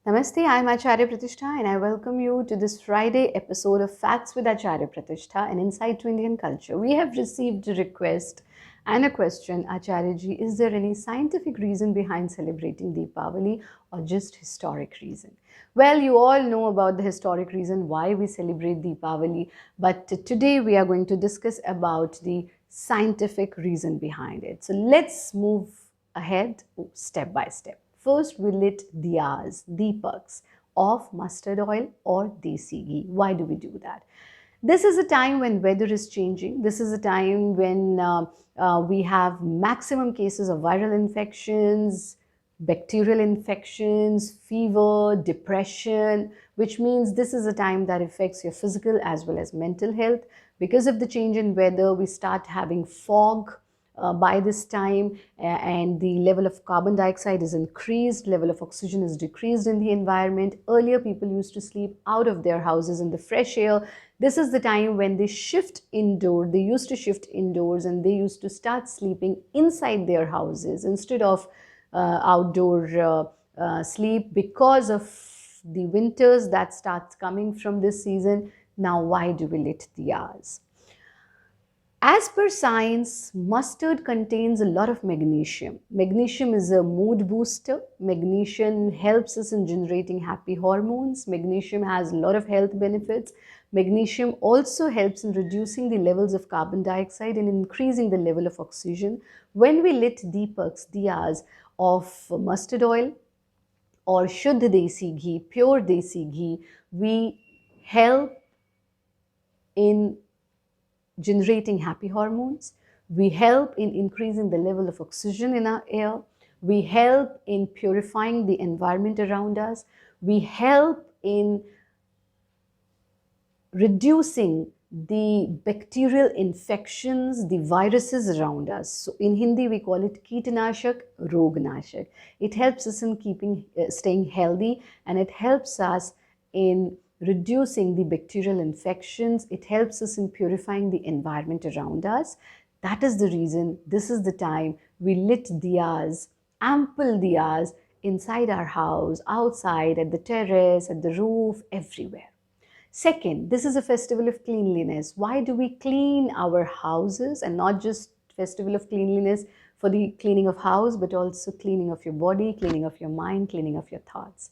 Namaste, I'm Acharya Pratishtha and I welcome you to this Friday episode of Facts with Acharya Pratishtha, an insight to Indian culture. We have received a request and a question, Acharya ji, is there any scientific reason behind celebrating Deepawali or just historic reason? Well, you all know about the historic reason why we celebrate Deepawali, but today we are going to discuss about the scientific reason behind it. So let's move ahead step by step. First, we lit diyas, deepaks of mustard oil or desi ghee. Why do we do that? This is a time when weather is changing. This is a time when we have maximum cases of viral infections, bacterial infections, fever, depression, which means this is a time that affects your physical as well as mental health. Because of the change in weather, we start having fog, by this time, and the level of carbon dioxide is increased, level of oxygen is decreased in the environment. Earlier people used to sleep out of their houses in the fresh air. This is the time when they shift indoor. They used to shift indoors and they used to start sleeping inside their houses instead of outdoor sleep, because of the winters that starts coming from this season. Now why do we lit diyas? As per science, mustard contains a lot of magnesium. Magnesium is a mood booster. Magnesium helps us in generating happy hormones. Magnesium has a lot of health benefits. Magnesium also helps in reducing the levels of carbon dioxide and increasing the level of oxygen. When we lit deepaks, diyas of mustard oil or Shuddha Desi ghee, pure Desi ghee, we help in generating happy hormones. We help in increasing the level of oxygen in our air. We help in purifying the environment around us. We help in reducing the bacterial infections, the viruses around us. So in Hindi, we call it Keetanashak, Rognashak. It helps us in staying healthy, and it helps us in reducing the bacterial infections. It helps us in purifying the environment around us. That is the reason this is the time we lit diyas, ample diyas, inside our house, outside, at the terrace, at the roof, everywhere. Second, this is a festival of cleanliness. Why do we clean our houses, and not just festival of cleanliness for the cleaning of house, but also cleaning of your body, cleaning of your mind, cleaning of your thoughts.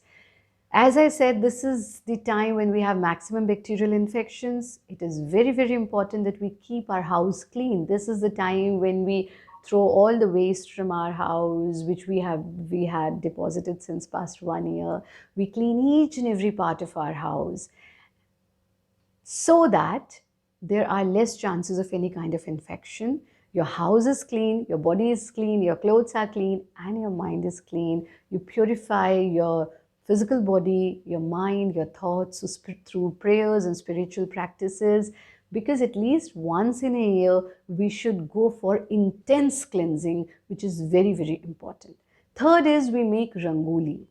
As I said, this is the time when we have maximum bacterial infections. It is very, very important that we keep our house clean. This is the time when we throw all the waste from our house, which we had deposited since past 1 year. We clean each and every part of our house so that there are less chances of any kind of infection. Your house is clean, your body is clean, your clothes are clean, and your mind is clean. You purify your physical body, your mind, your thoughts through prayers and spiritual practices, because at least once in a year we should go for intense cleansing, which is very, very important. Third is we make Rangoli.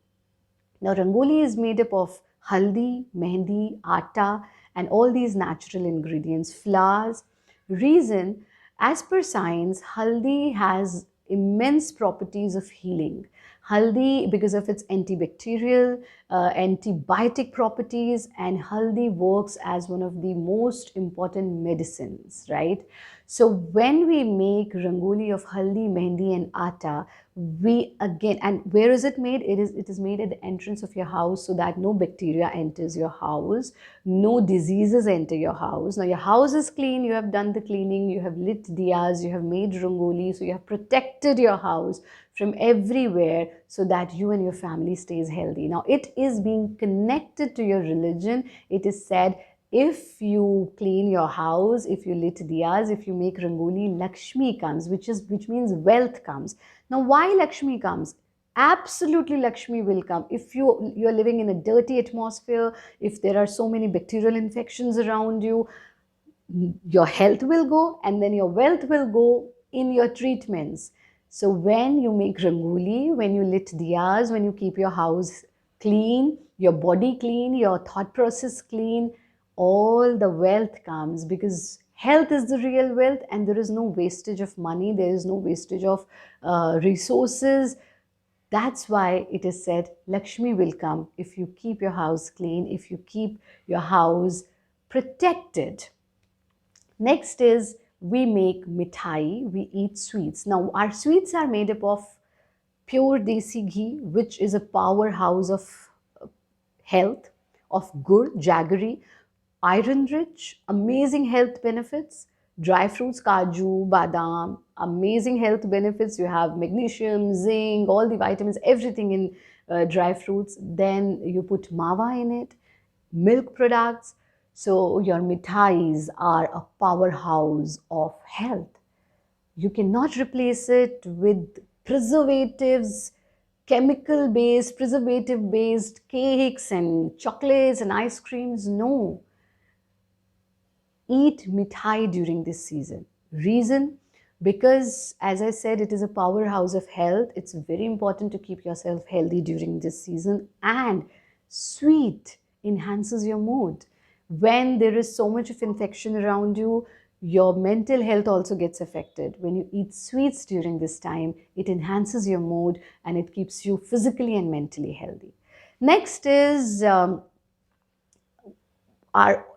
Now, Rangoli is made up of haldi, mehndi, atta, and all these natural ingredients, flowers. Reason, as per science, haldi has immense properties of healing. Haldi, because of its antibacterial, antibiotic properties, and haldi works as one of the most important medicines, right? So when we make rangoli of haldi, mehndi, and atta, we again, and where is it made? It is made at the entrance of your house, so that no bacteria enters your house, no diseases enter your house. Now your house is clean, you have done the cleaning, you have lit diyas, you have made rangoli, so you have protected your house from everywhere, so that you and your family stays healthy. Now it is being connected to your religion. It is said, if you clean your house, if you lit diyas, if you make rangoli, Lakshmi comes, which means wealth comes. Now why Lakshmi comes? Absolutely Lakshmi will come. If you're living in a dirty atmosphere, if there are so many bacterial infections around you, your health will go, and then your wealth will go in your treatments. So when you make rangoli, when you lit diyas, when you keep your house clean, your body clean, your thought process clean, all the wealth comes, because health is the real wealth, and there is no wastage of money, there is no wastage of resources. That's why it is said Lakshmi will come if you keep your house clean, if you keep your house protected. Next is we make mithai, we eat sweets. Now, our sweets are made up of pure desi ghee, which is a powerhouse of health, of gur, jaggery, iron rich, amazing health benefits, dry fruits, kaju, badam, amazing health benefits. You have magnesium, zinc, all the vitamins, everything in dry fruits. Then you put mawa in it, milk products. So your mithais are a powerhouse of health. You cannot replace it with preservatives, chemical based, preservative based cakes and chocolates and ice creams. No. Eat mithai during this season. Reason? Because, as I said, it is a powerhouse of health. It's very important to keep yourself healthy during this season. And sweet enhances your mood. When there is so much of infection around you, your mental health also gets affected. When you eat sweets during this time, it enhances your mood and it keeps you physically and mentally healthy. Next is our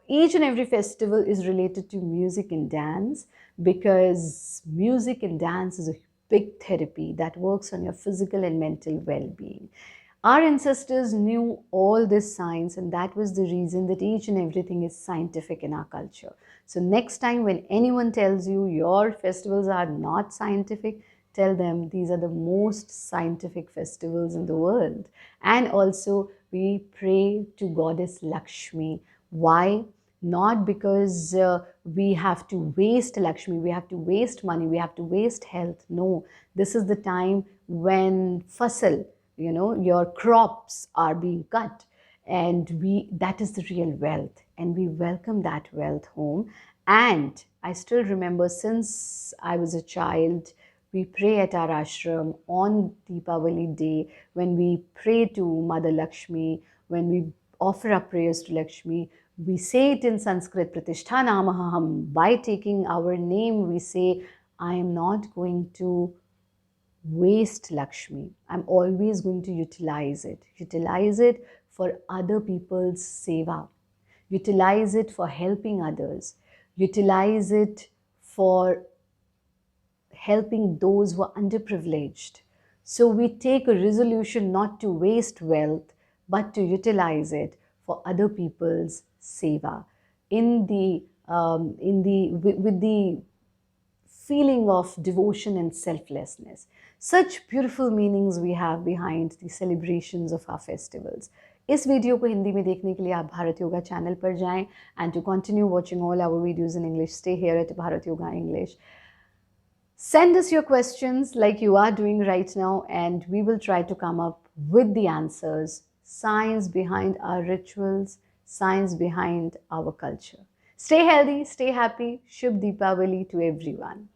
each and every festival is related to music and dance, because music and dance is a big therapy that works on your physical and mental well-being. Our ancestors knew all this science, and that was the reason that each and everything is scientific in our culture. So next time when anyone tells you your festivals are not scientific, tell them these are the most scientific festivals in the world. And also we pray to goddess Lakshmi. Why? Not because we have to waste Lakshmi, we have to waste money, we have to waste health. No, this is the time when fasal, your crops are being cut, and that is the real wealth, and we welcome that wealth home. And I still remember, since I was a child, we pray at our ashram on Deepawali day, when we pray to Mother Lakshmi, when we offer our prayers to Lakshmi. We say it in Sanskrit, Pratishtha Namaham. By taking our name, we say, I am not going to waste Lakshmi. I'm always going to utilize it. Utilize it for other people's seva. Utilize it for helping others. Utilize it for helping those who are underprivileged. So we take a resolution not to waste wealth, but to utilize it for other people's seva, with the feeling of devotion and selflessness. Such beautiful meanings we have behind the celebrations of our festivals. इस video को हिंदी में देखने के लिए आप Bharat yoga channel पर जाएं, and to continue watching all our videos in English, stay here at Bharat Yoga English. Send us your questions like you are doing right now, and we will try to come up with the answers, science behind our rituals, science behind our culture. Stay healthy, stay happy. Shubh Deepawali to everyone.